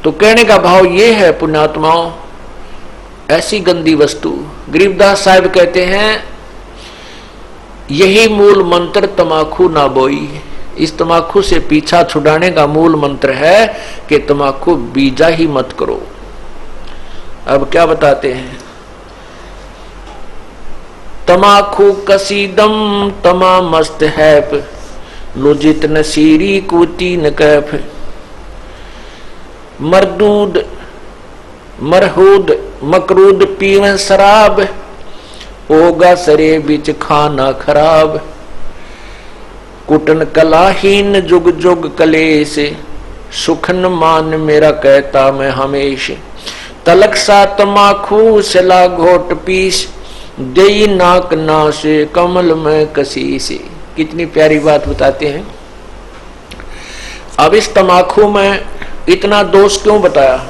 तो कहने का भाव ये है पुण्यात्माओं, ऐसी गंदी वस्तु, गरीबदास साहब कहते हैं यही मूल मंत्र तमाकू ना बोई। इस तमाकू से पीछा छुड़ाने का मूल मंत्र है कि तमाकू बीजा ही मत करो। अब क्या बताते हैं, तमाकू कसीदम तमा मस्त हैप, लुजित नसीरी कुती न कैफ, मरदूद मरहूद मकरूद पीवन शराब, होगा सरे बिच खाना खराब, कुटन कलाहीन जुग जुग कलेश, सुखन मान मेरा कहता मैं हमेश, तलक सा तमाकू सला घोट पीस, देई नाक नाश कमल में कसी से। कितनी प्यारी बात बताते हैं। अब इस तमाकू में इतना दोष क्यों बताया,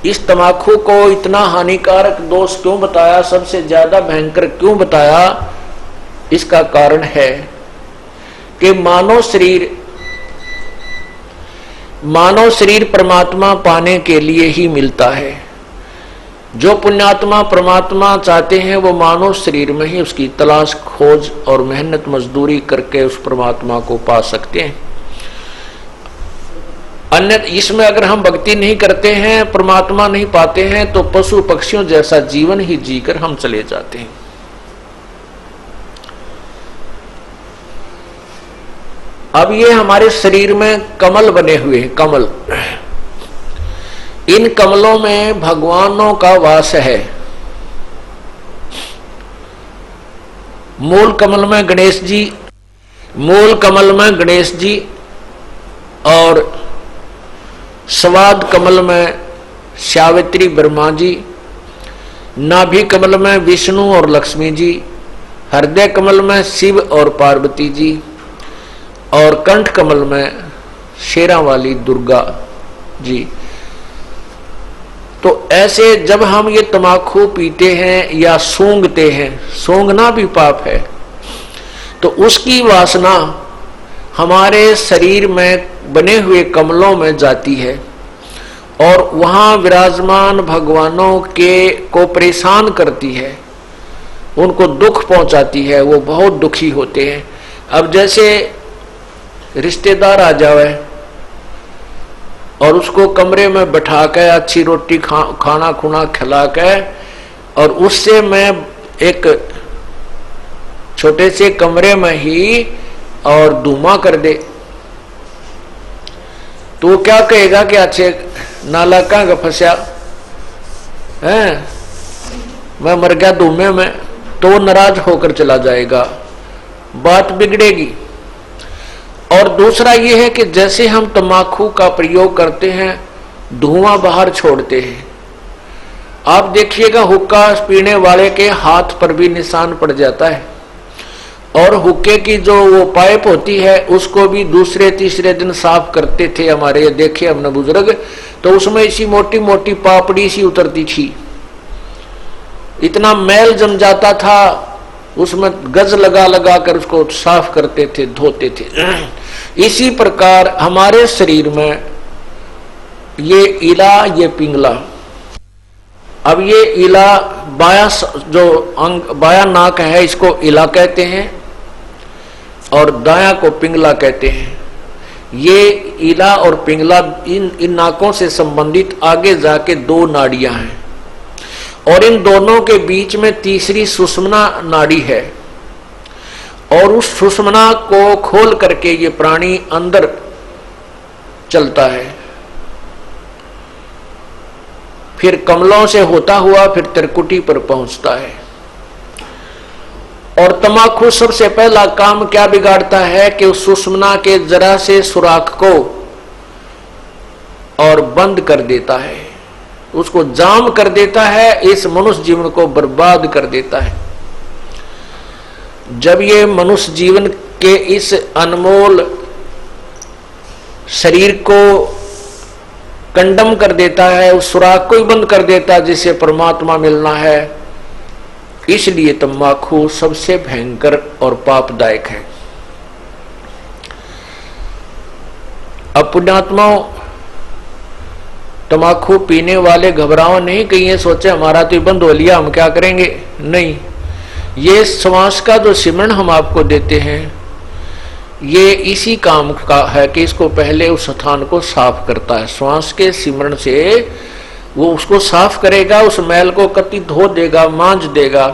इस तमाकू को इतना हानिकारक दोष क्यों बताया, सबसे ज्यादा भयंकर क्यों बताया, इसका कारण है कि मानव शरीर परमात्मा पाने के लिए ही मिलता है। जो पुण्यात्मा परमात्मा चाहते हैं वो मानव शरीर में ही उसकी तलाश खोज और मेहनत मजदूरी करके उस परमात्मा को पा सकते हैं। अन्य इसमें अगर हम भक्ति नहीं करते हैं, परमात्मा नहीं पाते हैं, तो पशु पक्षियों जैसा जीवन ही जीकर हम चले जाते हैं। अब ये हमारे शरीर में कमल बने हुए हैं, कमल, इन कमलों में भगवानों का वास है। मूल कमल में गणेश जी और स्वाद कमल में सावित्री ब्रह्मा जी, नाभि कमल में विष्णु और लक्ष्मी जी, हृदय कमल में शिव और पार्वती जी, और कंठ कमल में शेरा वाली दुर्गा जी। तो ऐसे जब हम ये तमाकू पीते हैं या सूंघते हैं, सूंघना भी पाप है, तो उसकी वासना हमारे शरीर में बने हुए कमलों में जाती है और वहां विराजमान भगवानों को परेशान करती है, उनको दुख पहुंचाती है, वो बहुत दुखी होते हैं। अब जैसे रिश्तेदार आ जावे और उसको कमरे में बैठा के अच्छी रोटी खाना खुना खिला के और उससे मैं एक छोटे से कमरे में ही और धुआं कर दे, तो वो क्या कहेगा कि अच्छे नाला का फंसा है, मैं मर गया धुएं में, तो वो नाराज होकर चला जाएगा, बात बिगड़ेगी। और दूसरा ये है कि जैसे हम तम्बाकू का प्रयोग करते हैं, धुआं बाहर छोड़ते हैं, आप देखिएगा हुक्का पीने वाले के हाथ पर भी निशान पड़ जाता है, और हुक्के की जो वो पाइप होती है उसको भी दूसरे तीसरे दिन साफ करते थे हमारे, देखे हमने बुजुर्ग, तो उसमें इसी मोटी मोटी पापड़ी सी उतरती थी, इतना मैल जम जाता था, उसमें गज लगा लगा कर उसको साफ करते थे, धोते थे। इसी प्रकार हमारे शरीर में ये इला, ये पिंगला, अब ये इला बाया जो अंग बाया नाक है इसको इला कहते हैं और दाया को पिंगला कहते हैं। ये इला और पिंगला इन नाकों से संबंधित आगे जाके दो नाड़ियां हैं और इन दोनों के बीच में तीसरी सुषुम्ना नाड़ी है और उस सुषुम्ना को खोल करके ये प्राणी अंदर चलता है, फिर कमलों से होता हुआ फिर त्रिकुटी पर पहुंचता है। और तमाकू सबसे पहला काम क्या बिगाड़ता है कि उस सुषुम्ना के जरा से सुराख को और बंद कर देता है, उसको जाम कर देता है, इस मनुष्य जीवन को बर्बाद कर देता है। जब ये मनुष्य जीवन के इस अनमोल शरीर को कंडम कर देता है, उस सुराख को ही बंद कर देता है जिससे परमात्मा मिलना है, इसलिए तम्बाकू सबसे भयंकर और पापदायक है। अब पुण्यात्माओं, तमाकू पीने वाले घबराओ नहीं कि ये सोचे हमारा तो बंद हो लिया, हम क्या करेंगे। नहीं, ये श्वास का जो सिमरण हम आपको देते हैं, ये इसी काम का है कि इसको पहले उस स्थान को साफ करता है। श्वास के सिमरण से वो उसको साफ करेगा, उस मैल को कति धो देगा, मांझ देगा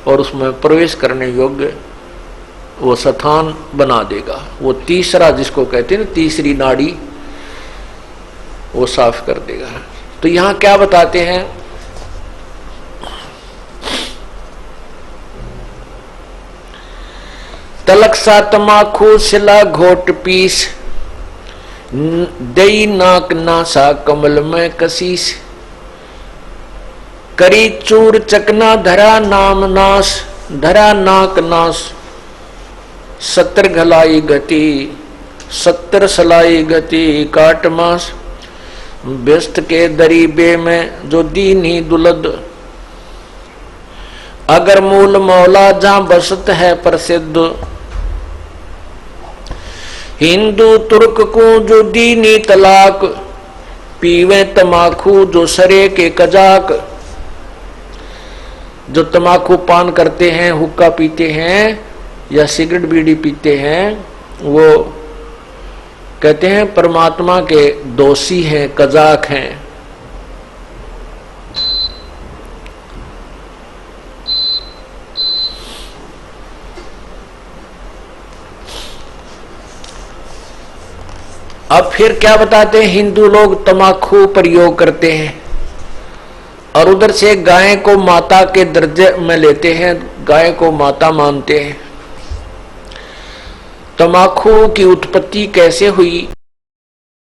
और उसमें प्रवेश करने योग्य वो स्थान बना देगा। वो तीसरा जिसको कहते हैं ना, तीसरी नाड़ी, वो साफ कर देगा। तो यहां क्या बताते हैं, तलक सा तमाकू सिला घोट पीस, दई नाक नासा कमल में कसीस, करी चूर चकना धरा नाम नाश, धरा नाक नाश, 70 घलाई गति 70 सलाई गति काट मास, व्यस्त के दरीबे में जो दीनी दुलद, अगर मूल मौला जहां बसत है प्रसिद्ध, हिंदू तुर्क को जो दीनी तलाक, पीवे तमाकू जो सरे के कजाक। जो तमाकू पान करते हैं, हुक्का पीते हैं या सिगरेट बीड़ी पीते हैं, वो कहते हैं परमात्मा के दोषी हैं, कजाक हैं। अब फिर क्या बताते हैं, हिंदू लोग तमाकू प्रयोग करते हैं और उधर से गाय को माता के दर्जे में लेते हैं, गाय को माता मानते हैं। तमाकू की उत्पत्ति कैसे हुई?